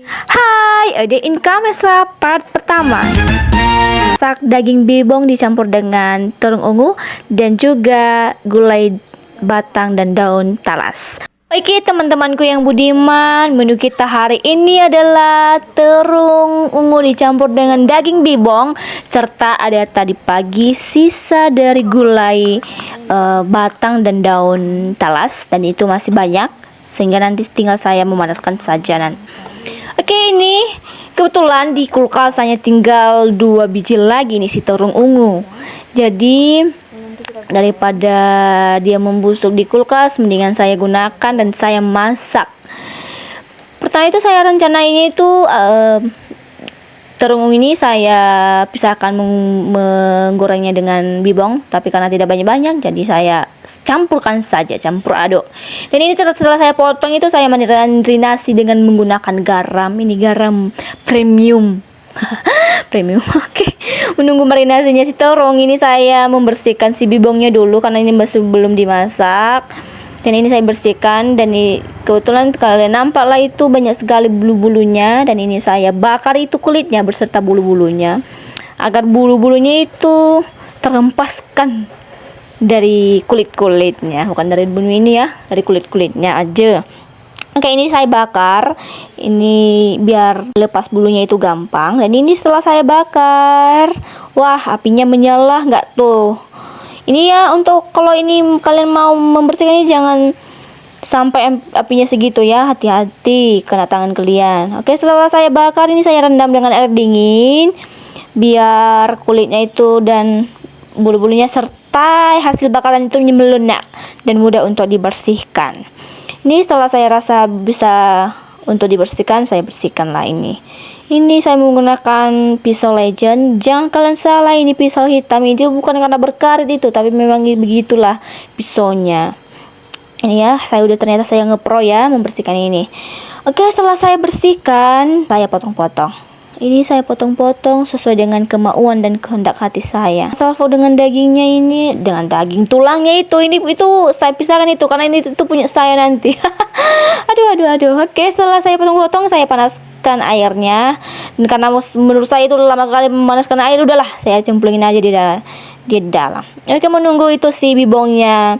Hai, ada income extra part pertama. Masak daging bibong dicampur dengan terung ungu dan juga gulai batang dan daun talas. Oke teman-temanku yang budiman, menu kita hari ini adalah terung ungu dicampur dengan daging bibong, serta ada tadi pagi sisa dari gulai batang dan daun talas, dan itu masih banyak sehingga nanti tinggal saya memanaskan saja nanti. Oke, ini kebetulan di kulkas hanya tinggal 2 biji lagi nih si terung ungu. Jadi daripada dia membusuk di kulkas, mendingan saya gunakan dan saya masak. Pertama itu saya rencananya itu terung ungu ini saya pisahkan menggorengnya dengan bibong, tapi karena tidak banyak-banyak jadi saya campurkan saja, campur aduk. Dan ini setelah saya potong itu saya marinasi dengan menggunakan garam. Ini garam premium. Premium. Oke. Menunggu marinasinya si terung ini, saya membersihkan si bibongnya dulu karena ini masih belum dimasak. Dan ini saya bersihkan, dan ini kebetulan kalian nampak lah itu banyak sekali bulu-bulunya, dan ini saya bakar itu kulitnya beserta bulu-bulunya agar bulu-bulunya itu terempaskan dari kulit-kulitnya, bukan dari bulu ini ya, dari kulit-kulitnya aja. Oke, ini saya bakar ini biar lepas bulunya itu gampang. Dan ini setelah saya bakar, wah apinya menyala nggak tuh. Ini ya, untuk kalau ini kalian mau membersihkan ini jangan sampai apinya segitu ya, hati-hati kena tangan kalian. Oke, setelah saya bakar ini saya rendam dengan air dingin biar kulitnya itu dan bulu-bulunya serta hasil bakaran itu melunak dan mudah untuk dibersihkan. Ini setelah saya rasa bisa untuk dibersihkan, saya bersihkan lah ini. Ini saya menggunakan pisau legend. Jangan kalian salah, ini pisau hitam itu bukan karena berkarat itu, tapi memang begitulah pisaunya. Ini ya, ternyata saya ngepro ya membersihkan ini. Oke, setelah saya bersihkan, saya potong-potong. Ini saya potong-potong sesuai dengan kemauan dan kehendak hati saya. Salvo dengan dagingnya ini, dengan daging tulangnya itu saya pisahkan itu karena ini itu punya saya nanti. aduh. Oke, setelah saya potong-potong, saya panaskan airnya. Dan karena menurut saya itu lama kali memanaskan air, udahlah saya cemplungin aja di dalam. Oke, menunggu itu si bibongnya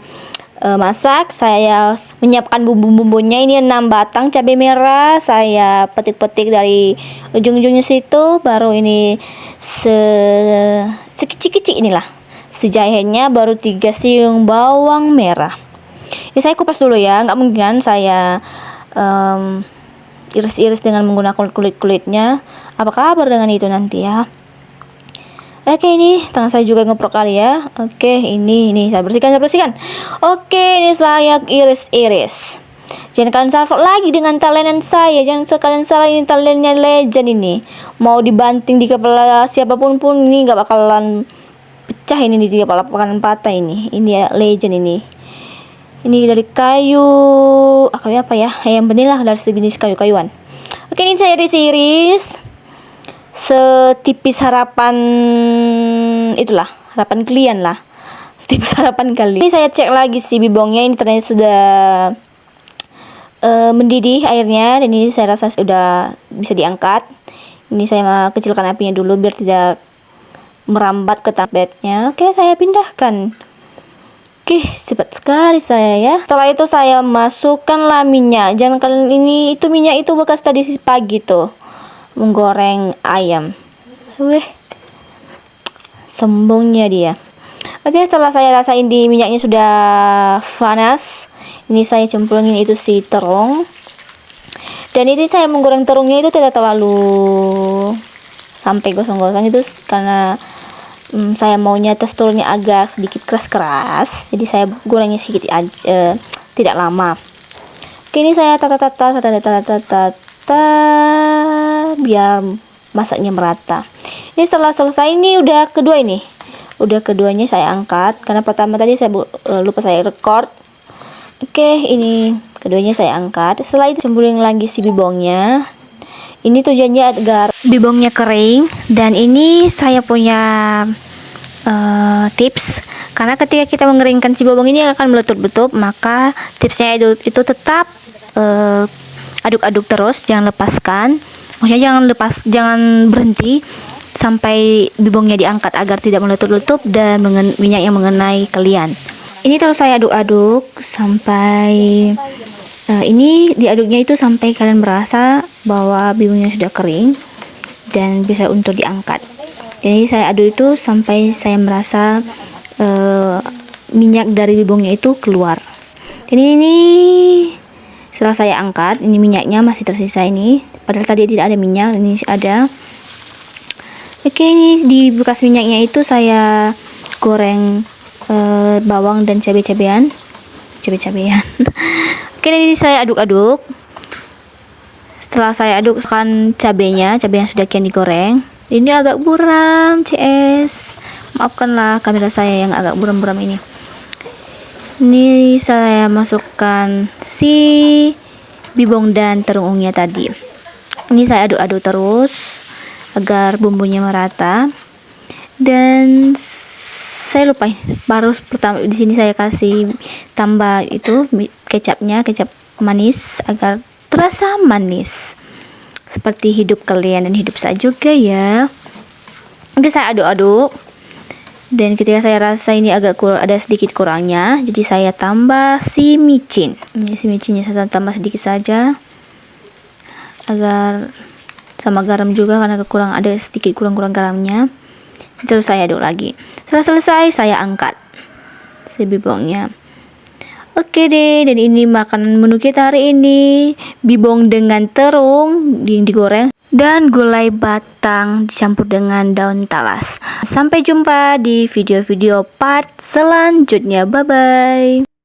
masak, saya menyiapkan bumbu-bumbunya. Ini 6 batang cabai merah, saya petik-petik dari ujung-ujungnya situ. Baru ini sekicik-kicik inilah sejahenya, baru 3 siung bawang merah. Ini saya kupas dulu ya, nggak mungkin saya iris-iris dengan menggunakan kulit-kulitnya. Apa kabar dengan itu nanti ya? Oke, ini tangan saya juga ngeprok kali ya. Oke, ini saya bersihkan. Oke, ini saya iris-iris. Jangan kalian salfok lagi dengan talenan saya. Jangan kalian salah, ini talennya legend ini. Mau dibanting di kepala siapapun pun ini nggak bakalan pecah ini di kepala, bakalan patah ini. Ini ya legend ini. Ini dari kayu apa ya? Yang penting lah dari sejenis kayu-kayuan. Oke, ini saya iris-iris setipis harapan itulah, harapan kalian lah, tipis harapan kalian. Ini saya cek lagi si bibongnya, ini ternyata sudah mendidih airnya, dan ini saya rasa sudah bisa diangkat. Ini saya kecilkan apinya dulu biar tidak merambat ke tapetnya. Oke, saya pindahkan. Oke, cepat sekali saya ya. Setelah itu saya masukkanlah minyak. Jangan kalian itu minyak itu bekas tadi si pagi tuh menggoreng ayam. Sombongnya dia. Oke, setelah saya rasain di minyaknya sudah panas, ini saya cemplungin itu si terung. Dan ini saya menggoreng terungnya itu tidak terlalu sampai gosong-gosong itu karena saya maunya teksturnya agak sedikit keras-keras. Jadi saya gorengnya sedikit aja, tidak lama. Oke, ini saya tata biar masaknya merata. Ini setelah selesai, ini udah keduanya saya angkat karena pertama tadi saya lupa saya record. Oke, ini keduanya saya angkat. Setelah itu cemplungin lagi si bibongnya. Ini tujuannya agar bibongnya kering. Dan ini saya punya tips, karena ketika kita mengeringkan si bibong ini akan meletup-letup, maka tipsnya itu tetap aduk-aduk terus, jangan lepaskan. Maksudnya jangan berhenti sampai bibongnya diangkat agar tidak meletup-letup dan minyak yang mengenai kalian. Ini terus saya aduk-aduk sampai ini diaduknya itu sampai kalian merasa bahwa bibongnya sudah kering dan bisa untuk diangkat. Jadi saya aduk itu sampai saya merasa minyak dari bibongnya itu keluar. Jadi ini setelah saya angkat, ini minyaknya masih tersisa ini. Padahal tadi tidak ada minyak, ini ada. Oke, ini di bekas minyaknya itu saya goreng bawang dan cabai-cabean. Oke, ini saya aduk-aduk. Setelah saya adukkan cabenya yang sudah kian digoreng, ini agak buram, CS. Maafkanlah kamera saya yang agak buram-buram ini. Ini saya masukkan si bibong dan terungnya tadi. Ini saya aduk-aduk terus agar bumbunya merata. Dan saya lupa, baru pertama di sini saya kasih tambah itu kecapnya, kecap manis agar terasa manis seperti hidup kalian dan hidup saya juga ya. Oke, saya aduk-aduk. Dan ketika saya rasa ini agak ada sedikit kurangnya, jadi saya tambah si micin. Ini si micinnya saya tambah sedikit saja agar sama garam juga, karena ada sedikit kurang garamnya. Terus saya aduk lagi. Setelah selesai saya angkat si bibongnya. Oke deh, dan ini makanan menu kita hari ini, bibong dengan terung digoreng dan gulai batang dicampur dengan daun talas. Sampai jumpa di video-video part selanjutnya. Bye bye.